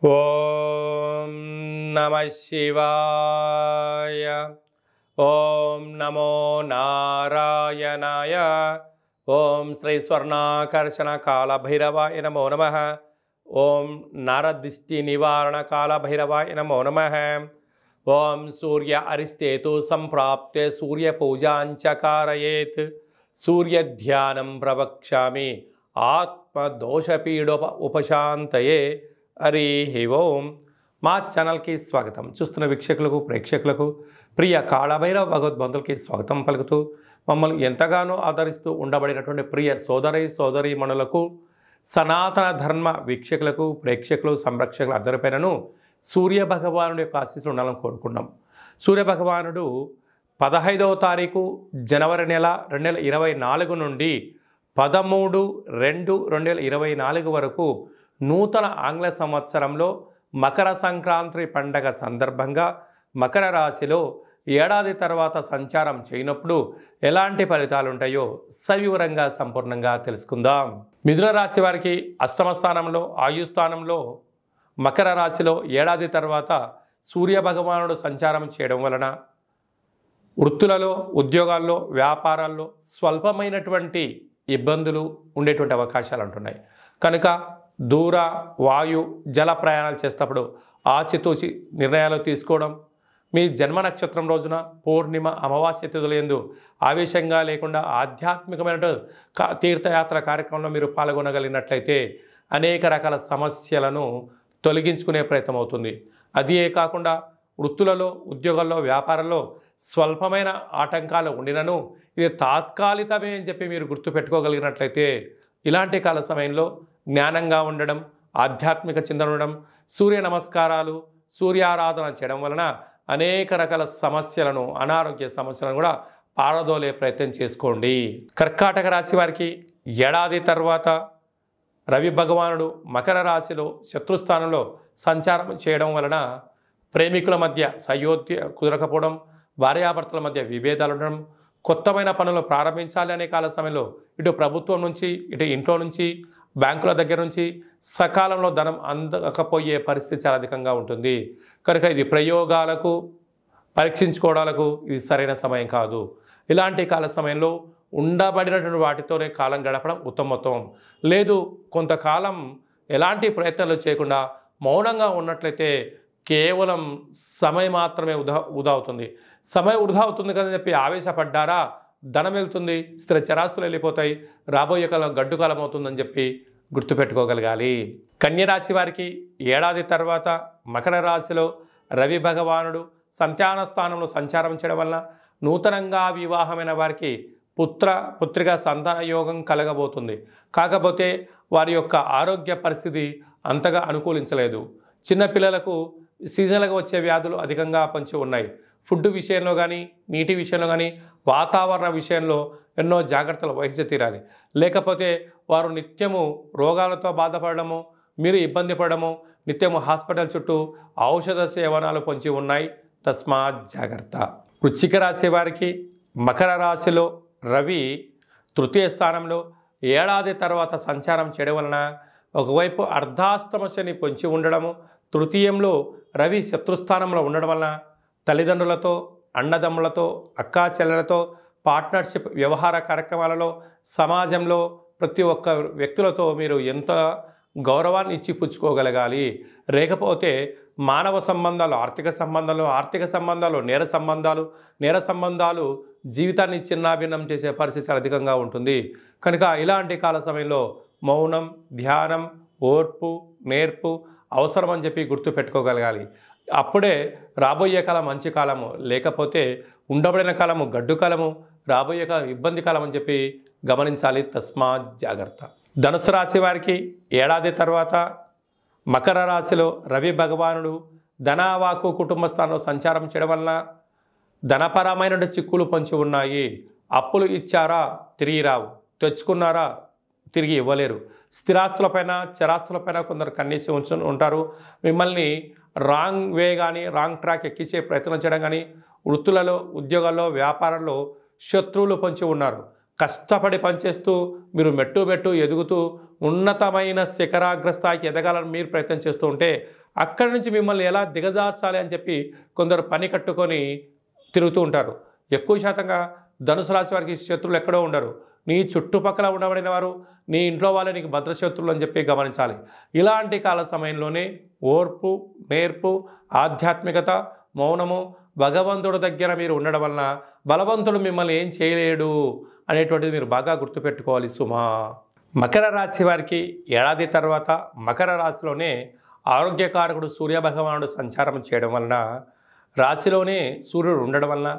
ఓం నమః శివాయ. ఓం నమో నారాయణాయ. ఓం శ్రీ స్వర్ణాకర్షణ కాళభైరవాయ నమో నమః. ఓం నరదిష్టి నివారణ కాళభైరవాయ నమో నమః. ఓం సూర్య అరిష్టేతు సంప్రాప్తే సూర్య పూజాంచ కారయేత్. సూర్యధ్యానం ప్రవక్ష్యామి ఆత్మదోషపీడోప ఉపశాంతయే. హరి ఓం. మా ఛానల్కి స్వాగతం. చూస్తున్న వీక్షకులకు ప్రేక్షకులకు ప్రియ కాళభైరవ భగవద్బంధులకి స్వాగతం పలుకుతూ మమ్మల్ని ఎంతగానో ఆదరిస్తూ ఉండబడినటువంటి ప్రియ సోదరీమణులకు సనాతన ధర్మ వీక్షకులకు ప్రేక్షకులు సంరక్షకులు అందరిపైనను సూర్యభగవానుడి యొక్క ఆశీస్సులు ఉండాలని కోరుకున్నాం. సూర్యభగవానుడు 15వ తారీఖు జనవరి నెల 2024 నుండి 13/2/2024 వరకు నూతన ఆంగ్ల సంవత్సరంలో మకర సంక్రాంతి పండగ సందర్భంగా మకర రాశిలో ఏడాది తర్వాత సంచారం చేయనప్పుడు ఎలాంటి ఫలితాలు ఉంటాయో సవివరంగా సంపూర్ణంగా తెలుసుకుందాం. మిథున రాశి వారికి అష్టమ స్థానంలో ఆయుస్థానంలో మకర రాశిలో ఏడాది తర్వాత సూర్యభగవానుడు సంచారం చేయడం వలన వృత్తులలో ఉద్యోగాల్లో వ్యాపారాల్లో స్వల్పమైనటువంటి ఇబ్బందులు ఉండేటువంటి అవకాశాలు ఉంటున్నాయి. కనుక దూర వాయు జల ప్రయాణాలు చేసేటప్పుడు ఆచితూచి నిర్ణయాలు తీసుకోవడం, మీ జన్మ నక్షత్రం రోజున పూర్ణిమ అమావాస్య తిథులందు ఆవేశంగా లేకుండా ఆధ్యాత్మికమైన తీర్థయాత్ర కార్యక్రమంలో మీరు పాల్గొనగలిగినట్లయితే అనేక రకాల సమస్యలను తొలగించుకునే ప్రయత్నం అవుతుంది. అదే కాకుండా వృత్తులలో ఉద్యోగాల్లో వ్యాపారంలో స్వల్పమైన ఆటంకాలు ఉండినను ఇది తాత్కాలికమే అని చెప్పి మీరు గుర్తుపెట్టుకోగలిగినట్లయితే ఇలాంటి కాల సమయంలో జ్ఞానంగా ఉండడం, ఆధ్యాత్మిక చింతన ఉండడం, సూర్య నమస్కారాలు సూర్యారాధన చేయడం వలన అనేక రకాల సమస్యలను అనారోగ్య సమస్యలను కూడా పారదోలే ప్రయత్నం చేసుకోండి. కర్కాటక రాశి వారికి ఏడాది తర్వాత రవి భగవానుడు మకర రాశిలో శత్రుస్థానంలో సంచారం చేయడం వలన ప్రేమికుల మధ్య సయోధ్య కుదరకపోవడం, భార్యాభర్తల మధ్య విభేదాలు ఉండడం, కొత్తమైన పనులు ప్రారంభించాలి అనే కాల సమయంలో ఇటు ప్రభుత్వం నుంచి ఇటు ఇంట్లో నుంచి బ్యాంకుల దగ్గర నుంచి సకాలంలో ధనం అందకపోయే పరిస్థితి చాలా అధికంగా ఉంటుంది. కనుక ఇది ప్రయోగాలకు పరీక్షించుకోవడాలకు ఇది సరైన సమయం కాదు. ఇలాంటి కాల సమయంలో ఉండబడినటువంటి వాటితోనే కాలం గడపడం ఉత్తమోత్తమం. లేదు కొంతకాలం ఎలాంటి ప్రయత్నాలు చేయకుండా మౌనంగా ఉన్నట్లయితే కేవలం సమయం మాత్రమే వృధా అవుతుంది. సమయం వృధా అవుతుంది కదని చెప్పి ఆవేశపడ్డారా ధనం వెళ్తుంది, స్థిర చరాస్తులు వెళ్ళిపోతాయి, రాబోయే కాలం గడ్డు కాలం అవుతుందని చెప్పి గుర్తుపెట్టుకోగలగాలి. కన్యరాశి వారికి ఏడాది తర్వాత మకర రాశిలో రవి భగవానుడు సంతాన స్థానంలో సంచారం చేయడం వలన నూతనంగా వివాహమైన వారికి పుత్రిక సంతాన యోగం కలగబోతుంది. కాకపోతే వారి యొక్క ఆరోగ్య పరిస్థితి అంతగా అనుకూలించలేదు. చిన్నపిల్లలకు సీజన్లుగా వచ్చే వ్యాధులు అధికంగా పొంచి ఉన్నాయి. ఫుడ్ విషయంలో కానీ నీటి విషయంలో కానీ వాతావరణ విషయంలో ఎన్నో జాగ్రత్తలు వహించి తీరాలి. లేకపోతే వారు నిత్యము రోగాలతో బాధపడము, మీరు ఇబ్బంది పడము, నిత్యము హాస్పిటల్ చుట్టూ ఔషధ సేవనాలు పొంచి ఉన్నాయి. తస్మాత్ జాగ్రత్త. వృశ్చిక రాశి వారికి మకర రాశిలో రవి తృతీయ స్థానంలో ఏడాది తర్వాత సంచారం చేయడం వలన ఒకవైపు అర్ధాష్టమ శని పొంచి ఉండడము, తృతీయంలో రవి శత్రుస్థానంలో ఉండడం వలన తల్లిదండ్రులతో అన్నదమ్ములతో అక్కా చెల్లెలతో పార్ట్నర్షిప్ వ్యవహార కార్యక్రమాలలో సమాజంలో ప్రతి ఒక్క వ్యక్తులతో మీరు ఎంత గౌరవాన్ని ఇచ్చి పుచ్చుకోగలగాలి. లేకపోతే మానవ సంబంధాలు ఆర్థిక సంబంధాలు నేర సంబంధాలు జీవితాన్ని చిన్నాభిన్నం చేసే పరిస్థితి చాలా అధికంగా ఉంటుంది. కనుక ఇలాంటి కాల సమయంలో మౌనం, ధ్యానం, ఓర్పు, నేర్పు అవసరం అని చెప్పి గుర్తుపెట్టుకోగలగాలి. అప్పుడే రాబోయే కాలం మంచి కాలము, లేకపోతే ఉండబడిన కాలము గడ్డు కాలము, రాబోయే కాలం ఇబ్బంది కాలం అని చెప్పి గమనించాలి. తస్మాత్ జాగ్రత్త. ధనుసు రాశి వారికి ఏడాది తర్వాత మకర రాశిలో రవి భగవానుడు ధనవాకు కుటుంబ స్థానంలో సంచారం చేయడం వలన ధనపరమైన చిక్కులు పొంచి ఉన్నాయి. అప్పులు ఇచ్చారా తిరిగి రావు, తెచ్చుకున్నారా తిరిగి ఇవ్వలేరు. స్థిరాస్తులపైన చరాస్తులపైన కొందరు కన్నీసి ఉంటారు. మిమ్మల్ని రాంగ్ వే కానీ రాంగ్ ట్రాక్ ఎక్కించే ప్రయత్నం చేయడం కానీ, వృత్తులలో ఉద్యోగాల్లో వ్యాపారంలో శత్రువులు పొంచి ఉన్నారు. కష్టపడి పనిచేస్తూ మీరు మెట్టు ఎదుగుతూ ఉన్నతమైన శిఖరాగ్రస్థాయికి ఎదగాలని మీరు ప్రయత్నం చేస్తూ ఉంటే అక్కడి నుంచి మిమ్మల్ని ఎలా దిగజార్చాలి అని చెప్పి కొందరు పని కట్టుకొని తిరుగుతూ ఉంటారు. ఎక్కువ శాతంగా ధనుసు రాశి వారికి శత్రువులు ఎక్కడో ఉండరు. నీ చుట్టుపక్కల ఉండబడిన వారు నీ ఇంట్లో వాళ్ళే నీకు భద్రశత్రువులు అని చెప్పి గమనించాలి. ఇలాంటి కాల సమయంలోనే ఓర్పు, నేర్పు, ఆధ్యాత్మికత, మౌనము, భగవంతుడి దగ్గర మీరు ఉండడం వలన బలవంతుడు మిమ్మల్ని ఏం చేయలేడు అనేటువంటిది మీరు బాగా గుర్తుపెట్టుకోవాలి సుమా. మకర రాశి వారికి ఏడాది తర్వాత మకర రాశిలోనే ఆరోగ్యకారకుడు సూర్యభగవానుడు సంచారం చేయడం వలన, రాశిలోనే సూర్యుడు ఉండడం వలన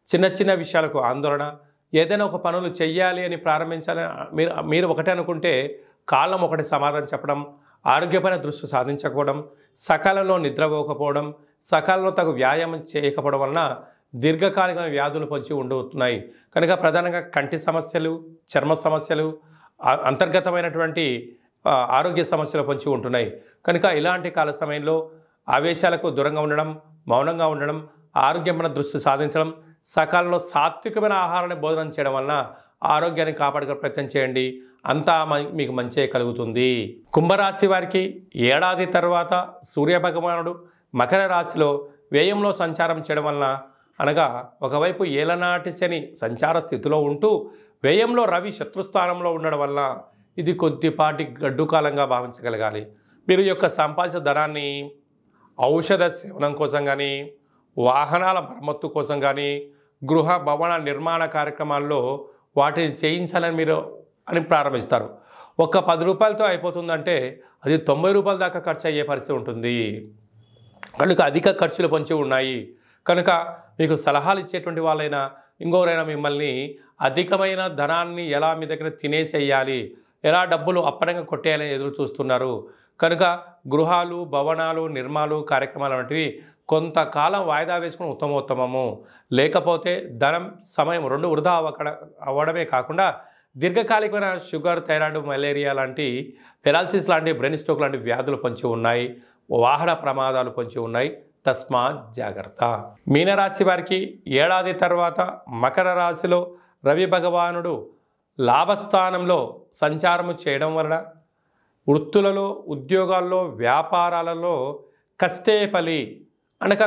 చిన్న చిన్న విషయాలకు ఆందోళన, ఏదైనా ఒక పనులు చెయ్యాలి అని ప్రారంభించాలని మీరు ఒకటే అనుకుంటే కాలం ఒకటి సమాధానం చెప్పడం, ఆరోగ్యపైన దృష్టి సాధించకపోవడం, సకాలంలో నిద్రపోకపోవడం, సకాలంలో తగు వ్యాయామం చేయకపోవడం వలన దీర్ఘకాలిక వ్యాధులు పొంచి ఉండుతున్నాయి. కనుక ప్రధానంగా కంటి సమస్యలు, చర్మ సమస్యలు, అంతర్గతమైనటువంటి ఆరోగ్య సమస్యలు పొంచి ఉంటున్నాయి. కనుక ఇలాంటి కాల సమయంలో ఆవేశాలకు దూరంగా ఉండడం, మౌనంగా ఉండడం, ఆరోగ్యమైన దృష్టి సాధించడం, సకాలంలో సాత్వికమైన ఆహారాన్ని భోజనం చేయడం వలన ఆరోగ్యాన్ని కాపాడుకునే ప్రయత్నం చేయండి. అంతా మీకు మంచే కలుగుతుంది. కుంభరాశి వారికి ఏడాది తర్వాత సూర్యభగవానుడు మకర రాశిలో వ్యయంలో సంచారం చేయడం వలన, అనగా ఒకవైపు ఏలనాటి శని సంచార స్థితిలో ఉంటూ వ్యయంలో రవి శత్రుస్థానంలో ఉండడం వల్ల ఇది కొద్దిపాటి గడ్డు కాలంగా భావించగలగాలి. మీరు యొక్క సంపాదించిన ధనాన్ని ఔషధ సేవనం కోసం కానీ, వాహనాల మరమ్మత్తు కోసం కానీ, గృహ భవన నిర్మాణ కార్యక్రమాల్లో వాటిని చేయించాలని మీరు ప్రారంభిస్తారు. ఒక్క 10 రూపాయలతో అయిపోతుందంటే అది 90 రూపాయల దాకా ఖర్చు అయ్యే పరిస్థితి ఉంటుంది. కనుక అధిక ఖర్చులు పొంచి ఉన్నాయి. కనుక మీకు సలహాలు ఇచ్చేటువంటి వాళ్ళైనా ఇంకోరైనా మిమ్మల్ని అధికమైన ధనాన్ని ఎలా మీ దగ్గర తినేసేయాలి, ఎలా డబ్బులు అప్పడంగా కొట్టేయాలని ఎదురు చూస్తున్నారు. కనుక గృహాలు, భవనాలు, నిర్మాణాలు, కార్యక్రమాలు వంటివి కొంతకాలం వాయిదా వేసుకుని ఉత్తమోత్తమము. లేకపోతే ధనం, సమయం రెండు వృధా అవ్వడమే కాకుండా దీర్ఘకాలికమైన షుగర్, థైరాయిడ్, మలేరియా లాంటి, పెరాలసిస్ లాంటి, బ్రెయిన్ స్ట్రోక్ లాంటి వ్యాధులు పొంచి ఉన్నాయి. వాహన ప్రమాదాలు పొంచి ఉన్నాయి. తస్మాత్ జాగ్రత్త. మీనరాశి వారికి ఏడాది తర్వాత మకర రాశిలో రవి భగవానుడు లాభస్థానంలో సంచారము చేయడం వలన వృత్తులలో, ఉద్యోగాల్లో, వ్యాపారాలలో కష్టే ఫలి అనగా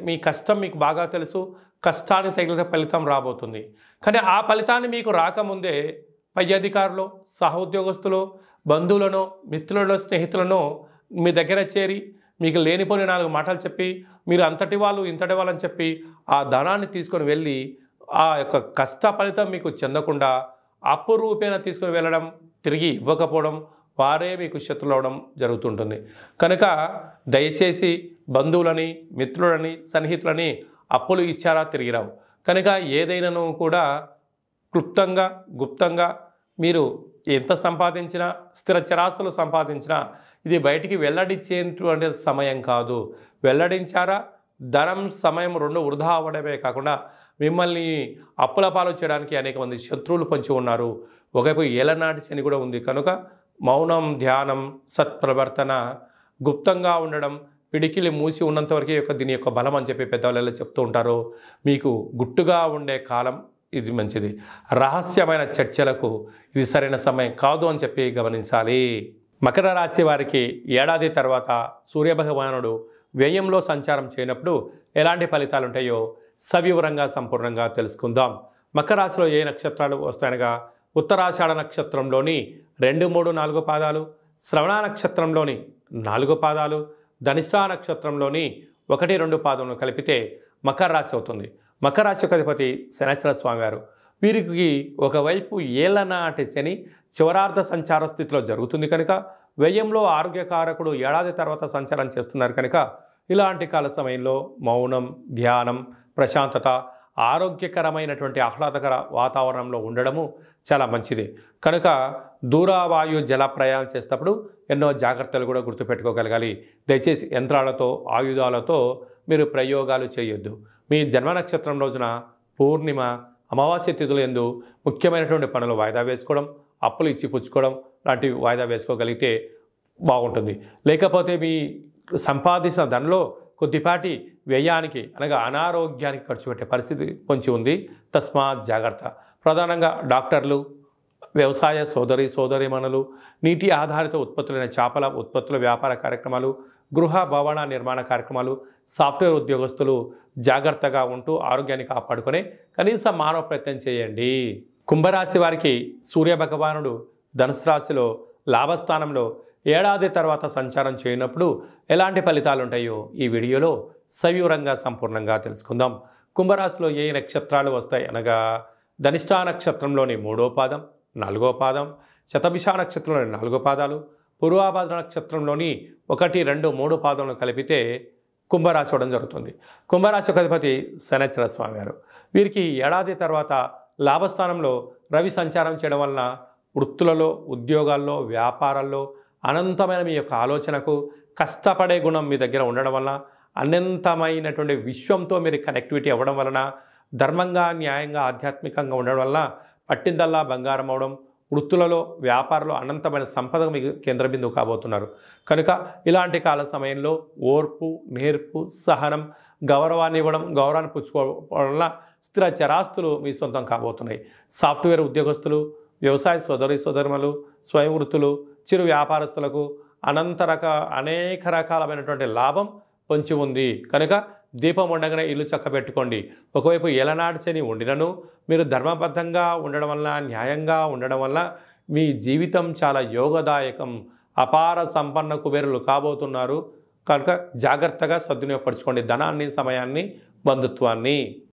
మీ కష్టం మీకు బాగా తెలుసు. కష్టాన్ని తగిలిన ఫలితం రాబోతుంది. కానీ ఆ ఫలితాన్ని మీకు రాకముందే పై అధికారులు, సహోద్యోగస్తులు, బంధువులను, మిత్రులను, స్నేహితులను మీ దగ్గర చేరి మీకు లేనిపోని 4 మాటలు చెప్పి మీరు అంతటి వాళ్ళు ఇంతటి వాళ్ళని చెప్పి ఆ ధనాన్ని తీసుకొని వెళ్ళి ఆ యొక్క కష్ట ఫలితం మీకు చెందకుండా అప్పు రూపేణ తీసుకొని వెళ్ళడం, తిరిగి ఇవ్వకపోవడం, వారే మీకు శత్రులు అవడం జరుగుతుంటుంది. కనుక దయచేసి బంధువులని, మిత్రులని, సన్నిహితులని అప్పులు ఇచ్చారా తిరిగి రావు. కనుక ఏదైనాను కూడా క్లుప్తంగా, గుప్తంగా మీరు ఎంత సంపాదించినా, స్థిర చరాస్తులు సంపాదించినా ఇది బయటికి వెల్లడించేటువంటి సమయం కాదు. వెల్లడించారా ధనం, సమయం రెండు వృధా అవ్వడమే కాకుండా మిమ్మల్ని అప్పుల పాలు చేయడానికి అనేక మంది శత్రువులు పొంచి ఉన్నారు. ఒకవైపు ఏలనాటి శని కూడా ఉంది. కనుక మౌనం, ధ్యానం, సత్ప్రవర్తన, గుప్తంగా ఉండడం, పిడికిలి మూసి ఉన్నంతవరకు దీని యొక్క బలం అని చెప్పి పెద్దవాళ్ళు చెప్తూ ఉంటారు. మీకు గుట్టుగా ఉండే కాలం ఇది మంచిది. రహస్యమైన చర్చలకు ఇది సరైన సమయం కాదు అని చెప్పి గమనించాలి. మకర రాశి వారికి ఏడాది తర్వాత సూర్యభగవానుడు వ్యయంలో సంచారం చేయనప్పుడు ఎలాంటి ఫలితాలు ఉంటాయో సవివరంగా, సంపూర్ణంగా తెలుసుకుందాం. మకర రాశిలో ఏ నక్షత్రాలు వస్తాయనగా ఉత్తరాషాఢ నక్షత్రంలోని 2, 3, 4 పాదాలు, శ్రవణ నక్షత్రంలోని 4 పాదాలు, ధనిష్టా నక్షత్రంలోని 1, 2 పాదములను కలిపితే మకర రాశి అవుతుంది. మకర రాశి అధిపతి శనైశ్వర స్వామి వారు. వీరికి ఒకవైపు ఏళ్ళనాటి శని చివరార్ధ సంచార స్థితిలో జరుగుతుంది కనుక వ్యయంలో ఆరోగ్యకారకుడు ఏడాది తర్వాత సంచారం చేస్తున్నారు కనుక ఇలాంటి కాల సమయంలో మౌనం, ధ్యానం, ప్రశాంతత, ఆరోగ్యకరమైనటువంటి ఆహ్లాదకర వాతావరణంలో ఉండడము చాలా మంచిది. కనుక దూరవాయు జల ప్రయాణం చేసేటప్పుడు ఎన్నో జాగ్రత్తలు కూడా గుర్తుపెట్టుకోగలగాలి. దయచేసి యంత్రాలతో, ఆయుధాలతో మీరు ప్రయోగాలు చేయొద్దు. మీ జన్మ నక్షత్రం రోజున పూర్ణిమ, అమావాస్య తిథులు యందు ముఖ్యమైనటువంటి పనులు వాయిదా వేసుకోవడం, అప్పులు ఇచ్చి పుచ్చుకోవడం లాంటివి వాయిదా వేసుకోగలిగితే బాగుంటుంది. లేకపోతే మీ సంపాదించిన ధనలో కొద్దిపాటి వ్యయానికి అనగా అనారోగ్యానికి ఖర్చు పెట్టే పరిస్థితి పొంచి ఉంది. తస్మాత్ జాగ్రత్త. ప్రధానంగా డాక్టర్లు, వ్యవసాయ సోదరీమణులు, నీటి ఆధారిత ఉత్పత్తులైన చేపల ఉత్పత్తుల వ్యాపార కార్యక్రమాలు, గృహ భవన నిర్మాణ కార్యక్రమాలు, సాఫ్ట్వేర్ ఉద్యోగస్తులు జాగ్రత్తగా ఉంటూ ఆరోగ్యాన్ని కాపాడుకునే కనీస మానవ ప్రయత్నం చేయండి. కుంభరాశి వారికి సూర్య భగవానుడు ధనుసు రాశిలో లాభస్థానంలో ఏడాది తర్వాత సంచారం చేయనప్పుడు ఎలాంటి ఫలితాలు ఉంటాయో ఈ వీడియోలో సవివరంగా సంపూర్ణంగా తెలుసుకుందాం. కుంభరాశిలో ఏ నక్షత్రాలు వస్తాయి అనగా ధనిష్టా నక్షత్రంలోని 3వ పాదం, 4వ పాదం, శతభిష నక్షత్రంలోని 4 పాదాలు, పూర్వాభాద్ర నక్షత్రంలోని 1, 2, 3 పాదములను కలిపితే కుంభరాశి అవడం జరుగుతుంది. కుంభరాశి యొక్క అధిపతి శనైశ్వర స్వామి వారు. వీరికి ఏడాది తర్వాత లాభస్థానంలో రవి సంచారం చేయడం వలన వృత్తులలో, ఉద్యోగాల్లో, వ్యాపారాల్లో అనంతమైన మీ యొక్క ఆలోచనకు కష్టపడే గుణం మీ దగ్గర ఉండడం వలన, అనంతమైనటువంటి విశ్వంతో మీరు కనెక్టివిటీ అవ్వడం వలన, ధర్మంగా, న్యాయంగా, ఆధ్యాత్మికంగా ఉండడం వలన పట్టిందల్లా బంగారం అవడం, వృత్తులలో, వ్యాపారంలో అనంతమైన సంపద మీకు కేంద్ర బిందువు కాబోతున్నారు. కనుక ఇలాంటి కాల సమయంలో ఓర్పు, నేర్పు, సహనం, గౌరవాన్ని ఇవ్వడం, గౌరవాన్ని పుచ్చుకోవడం వల్ల స్థిర చరాస్తులు మీ సొంతం కాబోతున్నాయి. సాఫ్ట్వేర్ ఉద్యోగస్తులు, వ్యవసాయ సోదరులు, స్వయం వృత్తులు, చిరు వ్యాపారస్తులకు అనేక రకాలమైనటువంటి లాభం పొంచి ఉంది. కనుక దీపం ఉండగానే ఇల్లు చక్కబెట్టుకోండి. ఒకవైపు ఏలనాటి శని ఉండినను మీరు ధర్మబద్ధంగా ఉండడం వల్ల, న్యాయంగా ఉండడం వల్ల మీ జీవితం చాలా యోగదాయకం, అపార సంపన్న కుబేరులు కాబోతున్నారు. కనుక జాగ్రత్తగా సద్వినియోగపరచుకోండి ధనాన్ని, సమయాన్ని, బంధుత్వాన్ని.